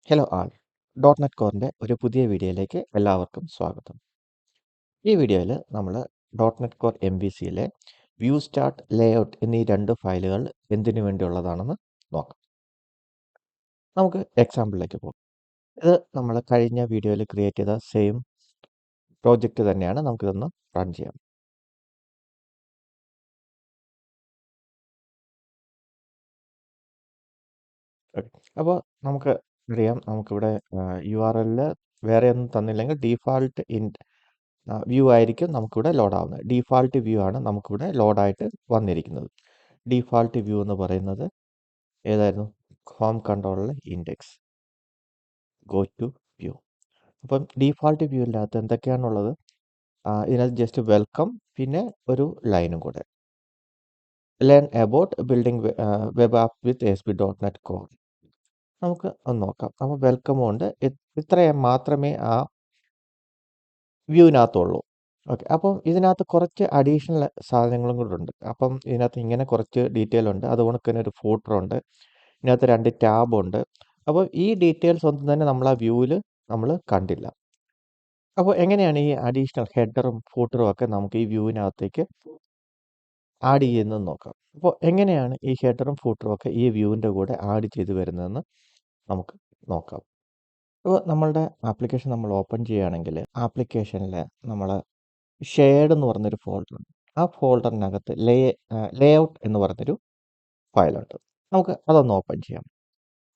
Hello all dot net കോറിൻ്റെ ഒരു പുതിയ വീഡിയോയിലേക്ക് എല്ലാവർക്കും സ്വാഗതം. ഈ വീഡിയോയിൽ നമ്മൾ dot net core M V സിയിലെ വ്യൂ സ്റ്റാർട്ട് ലേഔട്ട് എന്നീ രണ്ട് ഫയലുകൾ എന്തിനു വേണ്ടിയുള്ളതാണെന്ന് നോക്കാം. നമുക്ക് എക്സാമ്പിളിലേക്ക് പോകാം. ഇത് നമ്മൾ കഴിഞ്ഞ വീഡിയോയിൽ ക്രിയേറ്റ് ചെയ്ത സെയിം പ്രോജക്റ്റ് തന്നെയാണ്. നമുക്കിതൊന്ന് റൺ ചെയ്യാം. അപ്പോൾ നമുക്ക് അറിയാം, നമുക്കിവിടെ യു ആർ എല്ലിൽ വേറെ ഒന്നും തന്നില്ലെങ്കിൽ ഡീഫാൾട്ട് വ്യൂ ആയിരിക്കും നമുക്കിവിടെ ലോഡ് ആവുന്നത്. ഡീഫാൾട്ട് വ്യൂ ആണ് നമുക്കിവിടെ ലോഡായിട്ട് വന്നിരിക്കുന്നത്. ഡീഫാൾട്ട് വ്യൂ എന്ന് പറയുന്നത് ഏതായിരുന്നു? ഹോം കൺട്രോളിലെ ഇൻഡെക്സ് ഗോ ടു വ്യൂ. അപ്പം ഡീഫാൾട്ട് വ്യൂവിനകത്ത് എന്തൊക്കെയാണുള്ളത്? ഇതിനകത്ത് ജസ്റ്റ് വെൽക്കം, പിന്നെ ഒരു ലൈനും കൂടെ, learn about building web app with ASP.NET Core. നമുക്ക് ഒന്ന് നോക്കാം. അപ്പോൾ വെൽക്കമും ഉണ്ട്. ഇത്രയും മാത്രമേ ആ വ്യൂവിനകത്തുള്ളൂ. ഓക്കെ. അപ്പം ഇതിനകത്ത് കുറച്ച് അഡീഷണൽ സാധനങ്ങളും കൂടെ ഉണ്ട്. അപ്പം ഇതിനകത്ത് ഇങ്ങനെ കുറച്ച് ഡീറ്റെയിൽ ഉണ്ട്. അതുകൊണ്ട് തന്നെ ഒരു ഫൂട്ടർ ഉണ്ട്. ഇതിനകത്ത് 2 ടാബുണ്ട്. അപ്പോൾ ഈ ഡീറ്റെയിൽസ് ഒന്നും തന്നെ നമ്മൾ ആ വ്യൂവിൽ നമ്മൾ കണ്ടില്ല. അപ്പോൾ എങ്ങനെയാണ് ഈ അഡീഷണൽ ഹെഡറും ഫൂട്ടറും ഒക്കെ നമുക്ക് ഈ വ്യൂവിനകത്തേക്ക് ആഡ് ചെയ്യുന്നതെന്ന് നോക്കാം. അപ്പോൾ എങ്ങനെയാണ് ഈ ഹെഡറും ഫൂട്ടറും ഒക്കെ ഈ വ്യൂവിൻ്റെ കൂടെ ആഡ് ചെയ്ത് വരുന്നതെന്ന് നമുക്ക് നോക്കാം. അപ്പോൾ നമ്മളുടെ ആപ്ലിക്കേഷൻ നമ്മൾ ഓപ്പൺ ചെയ്യുകയാണെങ്കിൽ ആപ്ലിക്കേഷനിൽ നമ്മൾ ഷെയർഡ് എന്ന് പറഞ്ഞൊരു ഫോൾഡർ ഉണ്ട്. ആ ഫോൾഡറിനകത്ത് ലേഔട്ട് എന്ന് പറഞ്ഞൊരു ഫയലുണ്ട്. നമുക്ക് അതൊന്ന് ഓപ്പൺ ചെയ്യാം.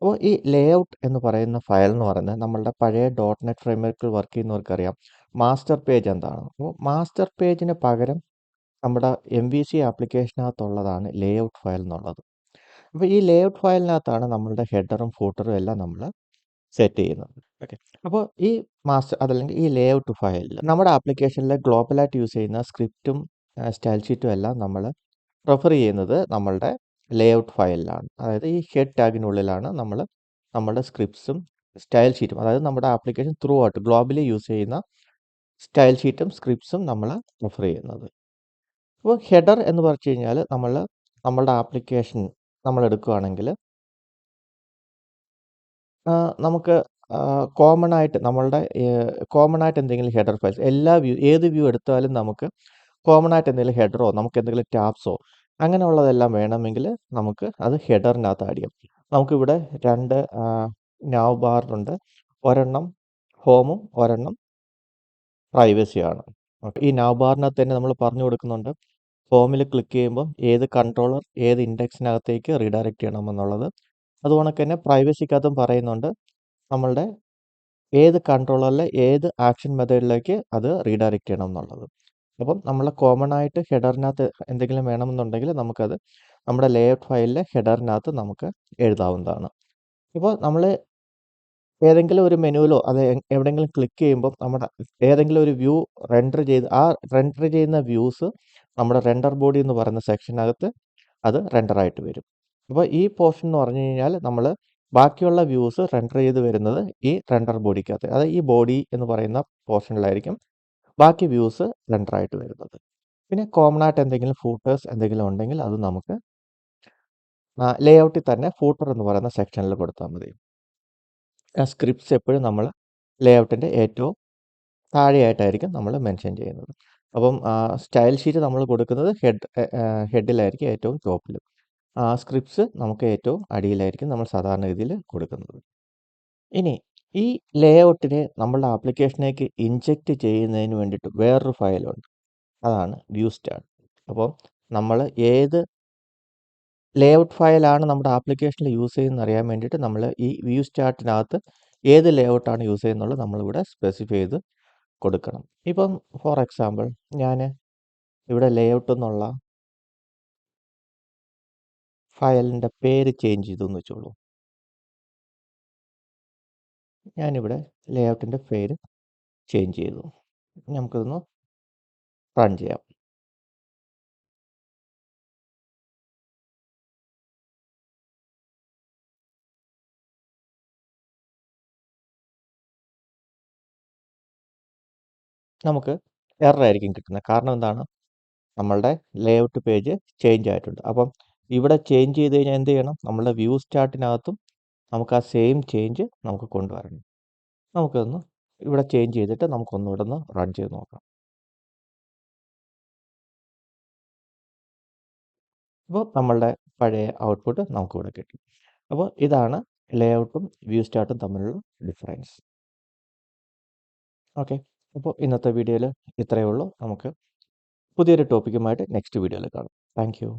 അപ്പോൾ ഈ ലേഔട്ട് എന്ന് പറയുന്ന ഫയൽ എന്ന് പറയുന്നത് നമ്മളുടെ പഴയ ഡോട്ട് നെറ്റ് ഫ്രെയിംവർക്കിൽ വർക്ക് ചെയ്യുന്നവർക്കറിയാം മാസ്റ്റർ പേജ് എന്താണ്. അപ്പോൾ മാസ്റ്റർ പേജിന് പകരം നമ്മുടെ MVC ആപ്ലിക്കേഷനകത്തുള്ളതാണ് ലേഔട്ട് ഫയൽ എന്നുള്ളത്. അപ്പോൾ ഈ ലേഔട്ട് ഫയലിനകത്താണ് നമ്മളുടെ ഹെഡറും ഫൂട്ടറും എല്ലാം നമ്മൾ സെറ്റ് ചെയ്യുന്നത്. ഓക്കെ. അപ്പോൾ ഈ അതല്ലെങ്കിൽ ഈ ലേഔട്ട് ഫയലിൽ നമ്മുടെ ആപ്ലിക്കേഷനിൽ ഗ്ലോബലായിട്ട് യൂസ് ചെയ്യുന്ന സ്ക്രിപ്റ്റും സ്റ്റൈൽ ഷീറ്റും എല്ലാം നമ്മൾ റെഫർ ചെയ്യുന്നത് നമ്മളുടെ ലേഔട്ട് ഫയലിലാണ്. അതായത് ഈ ഹെഡ് ടാഗിനുള്ളിലാണ് നമ്മൾ നമ്മുടെ സ്ക്രിപ്റ്റ്സും സ്റ്റൈൽ ഷീറ്റും, അതായത് നമ്മുടെ application through out globally use ചെയ്യുന്ന സ്റ്റൈൽ ഷീറ്റും സ്ക്രിപ്റ്റ്സും നമ്മൾ റെഫർ ചെയ്യുന്നത്. അപ്പോൾ ഹെഡർ എന്ന് പറഞ്ഞു കഴിഞ്ഞാൽ നമ്മളുടെ ആപ്ലിക്കേഷൻ നമ്മൾ എടുക്കുകയാണെങ്കിൽ നമുക്ക് കോമൺ ആയിട്ട് എന്തെങ്കിലും ഹെഡർ ഫയൽസ് ഏത് വ്യൂ എടുത്താലും നമുക്ക് കോമൺ ആയിട്ട് എന്തെങ്കിലും ഹെഡറോ നമുക്ക് എന്തെങ്കിലും ടാബ്സോ അങ്ങനെയുള്ളതെല്ലാം വേണമെങ്കിൽ നമുക്ക് അത് ഹെഡറിനകത്ത് ആഡ് ചെയ്യാം. നമുക്കിവിടെ 2 നാവ് ബാറുണ്ട്. ഒരെണ്ണം ഹോമും ഒരെണ്ണം പ്രൈവസിയാണ്. ഓക്കെ. ഈ നാവ് ബാറിനകത്ത് തന്നെ നമ്മൾ പറഞ്ഞു കൊടുക്കുന്നുണ്ട്, ഹോമിൽ ക്ലിക്ക് ചെയ്യുമ്പോൾ ഏത് കൺട്രോളർ ഏത് ഇൻഡെക്സിനകത്തേക്ക് റീഡയറക്റ്റ് ചെയ്യണമെന്നുള്ളത്. അതുകൊണ്ട് തന്നെ പ്രൈവസിക്കകത്തും പറയുന്നുണ്ട് നമ്മളുടെ ഏത് കൺട്രോളറിലെ ഏത് ആക്ഷൻ മെത്തേഡിലേക്ക് അത് റീഡയറക്റ്റ് ചെയ്യണം എന്നുള്ളത്. അപ്പം നമ്മൾ കോമൺ ആയിട്ട് ഹെഡറിനകത്ത് എന്തെങ്കിലും വേണമെന്നുണ്ടെങ്കിൽ നമുക്കത് നമ്മുടെ ലേഔട്ട് ഫയലിലെ ഹെഡറിനകത്ത് നമുക്ക് എഴുതാവുന്നതാണ്. ഇപ്പോൾ നമ്മൾ ഏതെങ്കിലും ഒരു മെനുവിലോ അത് എവിടെയെങ്കിലും ക്ലിക്ക് ചെയ്യുമ്പോൾ നമ്മുടെ ഏതെങ്കിലും ഒരു വ്യൂ റെൻഡർ ചെയ്യുന്ന വ്യൂസ് നമ്മുടെ റെൻഡർ ബോഡി എന്ന് പറയുന്ന സെക്ഷനകത്ത് അത് റെൻഡറായിട്ട് വരും. അപ്പോൾ ഈ പോർഷൻ എന്ന് പറഞ്ഞു കഴിഞ്ഞാൽ നമ്മൾ ബാക്കിയുള്ള വ്യൂസ് റെൻഡർ ചെയ്ത് വരുന്നത് ഈ റെൻഡർ ബോഡിക്കകത്ത്, അതായത് ഈ ബോഡി എന്ന് പറയുന്ന പോർഷനിലായിരിക്കും ബാക്കി വ്യൂസ് റെൻഡറായിട്ട് വരുന്നത്. പിന്നെ കോമൺ ആയിട്ട് എന്തെങ്കിലും ഫൂട്ടേഴ്സ് എന്തെങ്കിലും ഉണ്ടെങ്കിൽ അത് നമുക്ക് ലേഔട്ടിൽ തന്നെ ഫൂട്ടർ എന്ന് പറയുന്ന സെക്ഷനിൽ കൊടുത്താൽ മതി. സ്ക്രിപ്റ്റ്സ് എപ്പോഴും നമ്മൾ ലേഔട്ടിൻ്റെ ഏറ്റവും താഴെയായിട്ടായിരിക്കും നമ്മൾ മെൻഷൻ ചെയ്യുന്നത്. അപ്പം സ്റ്റൈൽ ഷീറ്റ് നമ്മൾ കൊടുക്കുന്നത് ഹെഡിലായിരിക്കും, ഏറ്റവും ടോപ്പിൽ. സ്ക്രിപ്റ്റ്സ് നമുക്ക് ഏറ്റവും അടിയിലായിരിക്കും നമ്മൾ സാധാരണ രീതിയിൽ കൊടുക്കുന്നത്. ഇനി ഈ ലേഔട്ടിനെ നമ്മളുടെ ആപ്ലിക്കേഷനിലേക്ക് ഇൻജെക്റ്റ് ചെയ്യുന്നതിന് വേണ്ടിയിട്ട് വേറൊരു ഫയലുണ്ട്. അതാണ് വ്യൂ സ്റ്റാർട്ട്. അപ്പോൾ നമ്മൾ ഏത് ലേഔട്ട് ഫയലാണ് നമ്മുടെ ആപ്ലിക്കേഷനിൽ യൂസ് ചെയ്യുന്നത് അറിയാൻ വേണ്ടിയിട്ട് നമ്മൾ ഈ വ്യൂ സ്റ്റാർട്ടിനകത്ത് ഏത് ലേഔട്ടാണ് യൂസ് ചെയ്യുന്നുള്ളത് നമ്മളിവിടെ സ്പെസിഫൈ ചെയ്ത് കൊടുക്കണം. ഇപ്പം ഫോർ എക്സാമ്പിൾ ഞാൻ ഇവിടെ ലേഔട്ട് എന്നുള്ള ഫയലിൻ്റെ പേര് ചേഞ്ച് ചെയ്തു എന്ന് വെച്ചോളൂ. ഞാനിവിടെ ലേഔട്ടിൻ്റെ പേര് ചേഞ്ച് ചെയ്തു. നമുക്കിതൊന്ന് റൺ ചെയ്യാം. നമുക്ക് എറർ ആയിരിക്കും കിട്ടുന്നത്. കാരണം എന്താണ്? നമ്മളുടെ ലേഔട്ട് പേജ് ചേഞ്ച് ആയിട്ടുണ്ട്. അപ്പം ഇവിടെ ചേഞ്ച് ചെയ്ത് കഴിഞ്ഞാൽ എന്ത് ചെയ്യണം? നമ്മളുടെ വ്യൂ സ്റ്റാർട്ടിനകത്തും നമുക്ക് ആ സെയിം ചേഞ്ച് നമുക്ക് കൊണ്ടുവരണം. നമുക്കൊന്ന് ഇവിടെ ചേഞ്ച് ചെയ്തിട്ട് നമുക്കൊന്നുകൂടെ ഒന്ന് റൺ ചെയ്ത് നോക്കാം. അപ്പോൾ നമ്മളുടെ പഴയ ഔട്ട്പുട്ട് നമുക്കിവിടെ കിട്ടും. അപ്പോൾ ഇതാണ് ലേഔട്ടും വ്യൂ സ്റ്റാർട്ടും തമ്മിലുള്ള ഡിഫറൻസ്. ഓക്കെ. അപ്പോൾ ഇന്നത്തെ വീഡിയോയിൽ ഇത്രയേ ഉള്ളൂ. നമുക്ക് പുതിയൊരു ടോപ്പിക്കുമായിട്ട് നെക്സ്റ്റ് വീഡിയോയിൽ കാണാം. Thank you.